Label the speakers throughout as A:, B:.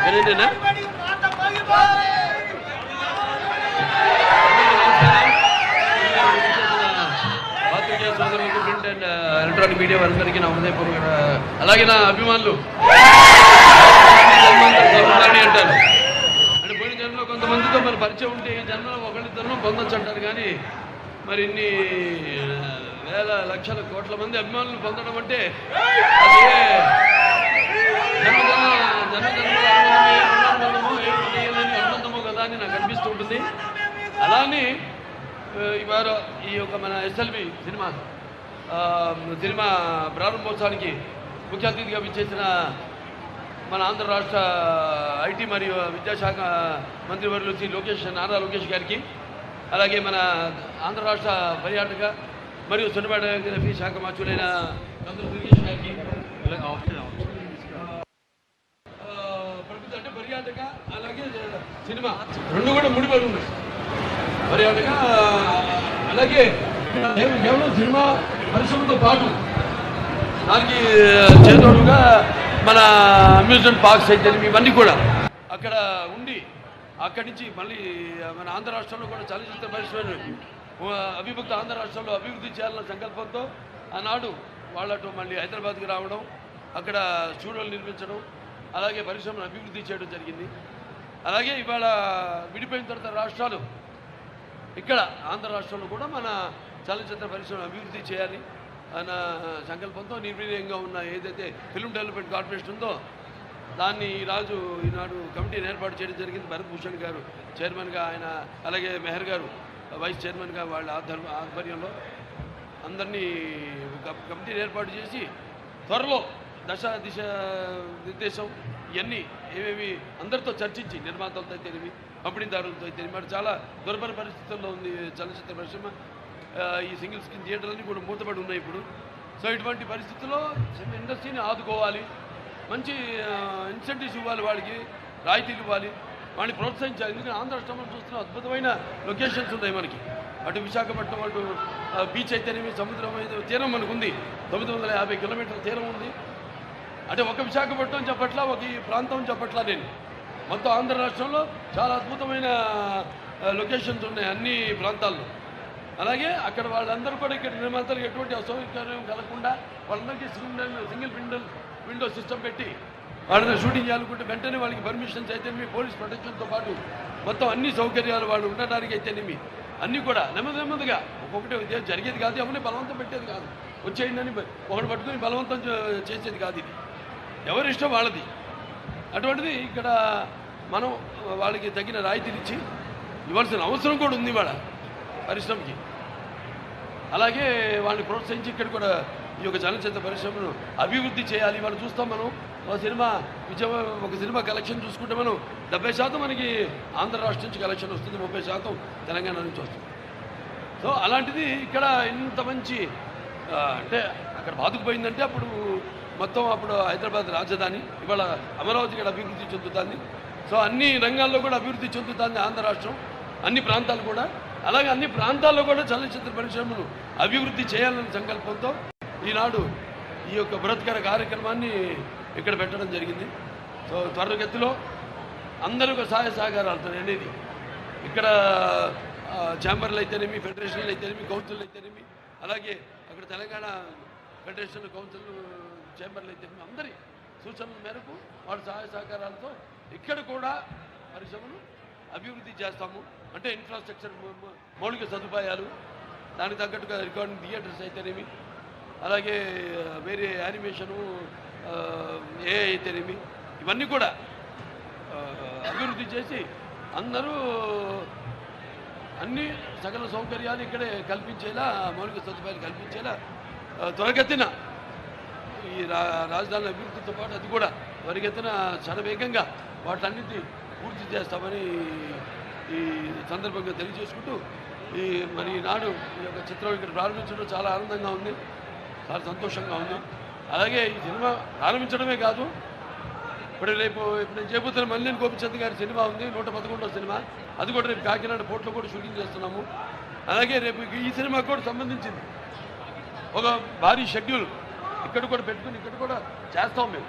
A: వినండినా పాత్రికేయ సోదరులకు print and electronic media వారందరికీ నా హృదయపూర్వక అలాగే నా అభిమానులు అంటారు అంటే పోయిన జన్మలో కొంతమందితో మన పరిచయం ఉంటే ఈ జన్మలో ఒకళ్ళిద్దరు పొందొచ్చు అంటారు కానీ మరి ఇన్ని వేల లక్షల కోట్ల మంది అభిమానులు పొందడం అంటే అది అనుబంధమో కదా అని నాకు అనిపిస్తూ ఉంటుంది. అలానే ఇవాళ ఈ యొక్క మన ఎస్ఎల్వి సినిమా ప్రారంభోత్సవానికి ముఖ్య అతిథిగా విచ్చేసిన మన ఆంధ్ర రాష్ట్ర ఐటీ మరియు విద్యాశాఖ మంత్రివర్యులు శ్రీ నారా లోకేష్ గారికి, అలాగే మన ఆంధ్ర రాష్ట్ర పర్యాటక మరియు సినిమాటోగ్రఫీ శాఖ మంత్రులైన దుర్గేష్ గారికి, అంటే పర్యాటక అలాగే సినిమా రెండు కూడా ముడిపడి ఉన్నాయి. పర్యాటక అలాగే కేవలం సినిమా పరిశ్రమతో పాటు దానికి చేదోడుగా మన అమ్యూజ్మెంట్ పార్క్స్ అయితే ఇవన్నీ కూడా అక్కడ ఉండి అక్కడి నుంచి మళ్ళీ మన ఆంధ్ర రాష్ట్రంలో కూడా చలనచిత్ర పరిశ్రమ అవిభక్త ఆంధ్ర రాష్ట్రంలో అభివృద్ధి చేయాలన్న సంకల్పంతో ఆనాడు వాళ్ళతో మళ్ళీ హైదరాబాద్కి రావడం, అక్కడ స్టూడియోలు నిర్మించడం, అలాగే పరిశ్రమను అభివృద్ధి చేయడం జరిగింది. అలాగే ఇవాళ విడిపోయిన తర్వాత రాష్ట్రాలు ఇక్కడ ఆంధ్ర రాష్ట్రంలో కూడా మన చలనచిత్ర పరిశ్రమ అభివృద్ధి చేయాలి అన్న సంకల్పంతో నిర్వీర్యంగా ఉన్న ఏదైతే ఫిల్మ్ డెవలప్మెంట్ కార్పొరేషన్ ఉందో దాన్ని ఈనాడు కమిటీని ఏర్పాటు చేయడం జరిగింది. భరత్ భూషణ్ గారు చైర్మన్గా, ఆయన అలాగే మెహర్ గారు వైస్ చైర్మన్గా వాళ్ళ ఆధ్వర్యంలో అందరినీ కమిటీని ఏర్పాటు చేసి త్వరలో దిశ నిర్దేశం ఇవన్నీ ఏమేమి అందరితో చర్చించి నిర్మాతలతో అయితేనేమి పంపిణీదారులతో అయితేనేమి మరి చాలా దుర్భర పరిస్థితుల్లో ఉంది చలనచిత్ర పరిశ్రమ. ఈ సింగిల్ స్క్రీన్ థియేటర్లన్నీ కూడా మూతపడి ఉన్నాయి ఇప్పుడు. సో ఇటువంటి పరిస్థితుల్లో ఇండస్ట్రీని ఆదుకోవాలి, మంచి ఇన్సెంటివ్స్ ఇవ్వాలి, వాళ్ళకి రాయితీలు ఇవ్వాలి, వాడిని ప్రోత్సహించాలి. ఎందుకంటే ఆంధ్ర రాష్ట్రంలో చూస్తున్న అద్భుతమైన లొకేషన్స్ ఉన్నాయి మనకి. అటు విశాఖపట్నం అటు బీచ్ అయితేనేమి సముద్రం తీరం మనకు ఉంది, 950 కిలోమీటర్ల తీరం ఉంది. అంటే ఒక విశాఖపట్నం చెప్పట్లా, ఒక ఈ ప్రాంతం చెప్పట్లా, నేను మొత్తం ఆంధ్ర రాష్ట్రంలో చాలా అద్భుతమైన లొకేషన్స్ ఉన్నాయి అన్ని ప్రాంతాల్లో. అలాగే అక్కడ వాళ్ళందరూ కూడా ఇక్కడ నిర్మాతలకు ఎటువంటి అసౌకర్యం కలగకుండా వాళ్ళందరికీ సింగిల్ విండో సిస్టమ్ పెట్టి వాళ్ళని షూటింగ్ చేయాలనుకుంటే వెంటనే వాళ్ళకి పర్మిషన్స్ అయితేనేమి, పోలీస్ ప్రొటెక్షన్తో పాటు మొత్తం అన్ని సౌకర్యాలు వాళ్ళు ఉండడానికి అయితేనేమి అన్నీ కూడా నెమ్మదిగా ఒక్కొక్కటి జరిగేది కాదు, ఎవరిని బలవంతం పెట్టేది కాదు, వచ్చేయండి ఒకటి పట్టుకుని బలవంతం చేసేది కాదు. ఇది ఎవరి ఇష్టం వాళ్ళది. అటువంటిది ఇక్కడ మనం వాళ్ళకి తగిన రాయితీలు ఇచ్చి ఇవ్వాల్సిన అవసరం కూడా ఉంది వాళ్ళ పరిశ్రమకి. అలాగే వాళ్ళని ప్రోత్సహించి ఇక్కడ కూడా ఈ యొక్క చలనచిత్ర పరిశ్రమను అభివృద్ధి చేయాలి. వాళ్ళు చూస్తాం మనం ఒక సినిమా కలెక్షన్ చూసుకుంటే మనం 70% మనకి ఆంధ్ర రాష్ట్రం నుంచి కలెక్షన్ వస్తుంది, 30% తెలంగాణ నుంచి వస్తుంది. సో అలాంటిది ఇక్కడ ఇంత మంచి అంటే అక్కడ బాదుకుపోయిందంటే అప్పుడు హైదరాబాద్ రాజధాని, ఇవాళ అమరావతి ఇక్కడ అభివృద్ధి చెందుతుంది. సో అన్ని రంగాల్లో కూడా అభివృద్ధి చెందుతుంది ఆంధ్ర రాష్ట్రం, అన్ని ప్రాంతాలు కూడా. అలాగే అన్ని ప్రాంతాల్లో కూడా చలనచిత్ర పరిశ్రమను అభివృద్ధి చేయాలనే సంకల్పంతో ఈనాడు ఈ యొక్క బృహత్కర కార్యక్రమాన్ని ఇక్కడ పెట్టడం జరిగింది. సో త్వరగతిలో అందరూ సహాయ సహకారాలతో అనేది ఇక్కడ ఛాంబర్లు అయితేనేమి, ఫెడరేషన్లు అయితేనేమి, కౌన్సిల్ అయితేనేమి, అలాగే అక్కడ తెలంగాణ ఫెడరేషన్ కౌన్సిల్ ఛాంబర్లు అయితేనేమి అందరి సూచనల మేరకు వాళ్ళ సహాయ సహకారాలతో ఇక్కడ కూడా పరిశ్రమను అభివృద్ధి చేస్తాము. అంటే ఇన్ఫ్రాస్ట్రక్చర్, మౌలిక సదుపాయాలు, దానికి తగ్గట్టుగా రికార్డింగ్ థియేటర్స్ అయితేనేమి, అలాగే వేరే యానిమేషను, ఏ అయితేనేమి ఇవన్నీ కూడా అభివృద్ధి చేసి అందరూ అన్ని సకల సౌకర్యాలు ఇక్కడే కల్పించేలా, మౌలిక సదుపాయాలు కల్పించేలా త్వరగతిన ఈ రాజధాని అభివృద్ధితో పాటు అది కూడా త్వరగతిన శరవేగంగా వాటన్నిటి పూర్తి చేస్తామని ఈ సందర్భంగా తెలియజేసుకుంటూ మరి నాడు ఈ యొక్క చిత్రం ఇక్కడ ప్రారంభించడం చాలా ఆనందంగా ఉంది, చాలా సంతోషంగా ఉంది. అలాగే ఈ సినిమా ప్రారంభించడమే కాదు, ఇప్పుడు నేను చేయబోతున్న మల్లేని గోపిచంద్ గారి సినిమా ఉంది, 111వ సినిమా, అది కూడా రేపు కాకినాడ పోర్ట్లో కూడా షూటింగ్ చేస్తున్నాము. అలాగే రేపు ఈ సినిమాకు కూడా సంబంధించింది ఒక భారీ షెడ్యూల్ ఇక్కడ కూడా పెట్టుకుని ఇక్కడ కూడా చేస్తాం మేము.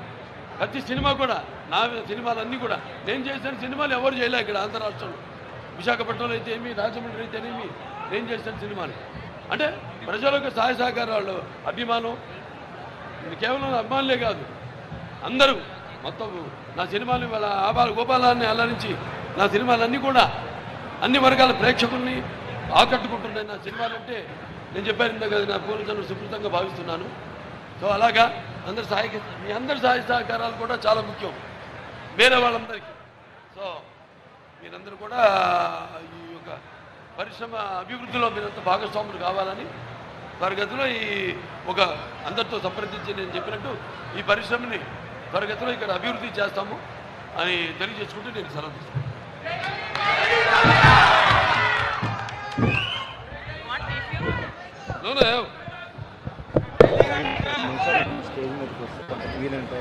A: ప్రతి సినిమా కూడా నా సినిమాలన్నీ కూడా నేను చేసిన సినిమాలు ఎవరు చేయలే ఇక్కడ ఆంధ్ర రాష్ట్రంలో. విశాఖపట్నంలో అయితే ఏమి, రాజమండ్రి అయితే ఏమి, నేను చేసిన సినిమాలు అంటే ప్రజలకు సహాయ సహకారాలు, అభిమానం. ఇది కేవలం అభిమానులే కాదు, అందరూ మొత్తం నా సినిమాలు వాళ్ళ ఆబాల గోపాలాన్ని అలరించి నా సినిమాలన్నీ కూడా అన్ని వర్గాల ప్రేక్షకుల్ని ఆకట్టుకుంటున్నాయి. నా సినిమాలు అంటే నేను చెప్పాను ఇంత కదా, నా పూర్వజన్మ సుకృతంగా భావిస్తున్నాను. సో అలాగా మీ అందరి సహాయ సహకారాలు కూడా చాలా ముఖ్యం వేరే వాళ్ళందరికీ. సో మీరందరూ కూడా ఈ యొక్క పరిశ్రమ అభివృద్ధిలో మీరంతా భాగస్వాములు కావాలని త్వరగతిలో అందరితో సంప్రదించి నేను చెప్పినట్టు ఈ పరిశ్రమని త్వరగతిలో ఇక్కడ అభివృద్ధి చేస్తాము అని తెలియజేసుకుంటూ నేను సెలవు తీసుకుంటాను.
B: స్టేజ్ మీదకి వస్తే